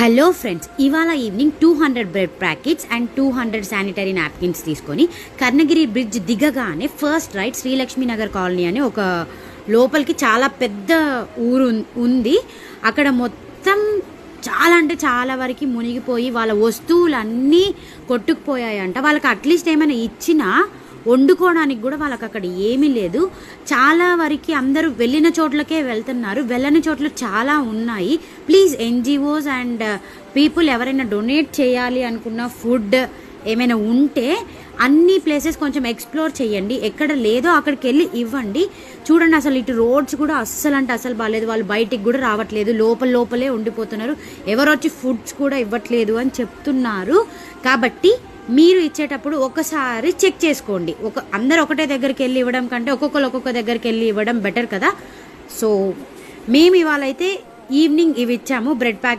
Hello friends, ఇవాళ evening 200 bread packets and 200 sanitary napkins తీసుకొని Karnagiri bridge దిగగానే first right Srilakshmi Nagar colony అని ఒక లోపలికి చాలా పెద్ద ఊరు ఉంది. అక్కడ మొత్తం చాలా అంటే చాలా వరకు మునిగిపోయి వాళ్ళ వస్తువులన్నీ కొట్టుకుపోయాయంట. వాళ్ళకి అట్లీస్ట్ ఏమైనా ఇచ్చినా వండుకోవడానికి కూడా వాళ్ళకి అక్కడ ఏమీ లేదు. చాలా వరకు అందరూ వెళ్ళిన చోట్లకే వెళ్తున్నారు, వెళ్ళని చోట్ల చాలా ఉన్నాయి. ప్లీజ్ ఎన్జిఓస్ అండ్ పీపుల్ ఎవరైనా డొనేట్ చేయాలి అనుకున్న ఫుడ్ ఏమైనా ఉంటే అన్ని ప్లేసెస్ కొంచెం ఎక్స్ప్లోర్ చేయండి. ఎక్కడ లేదో అక్కడికి వెళ్ళి ఇవ్వండి. చూడండి, అసలు ఇటు రోడ్స్ కూడా అస్సలు అంటే అసలు బాగాలేదు. వాళ్ళు బయటికి కూడా రావట్లేదు, లోపలే ఉండిపోతున్నారు. ఎవరు వచ్చి ఫుడ్స్ కూడా ఇవ్వట్లేదు అని చెప్తున్నారు. కాబట్టి మీరు ఇచ్చేటప్పుడు ఒకసారి చెక్ చేసుకోండి. అందరు ఒకటే దగ్గరికి వెళ్ళి ఇవ్వడం కంటే ఒక్కొక్క దగ్గరికి వెళ్ళి ఇవ్వడం బెటర్ కదా. సో మేము ఇవాళ అయితే ఈవినింగ్ ఇవి ఇచ్చాము బ్రెడ్ ప్యాకెట్.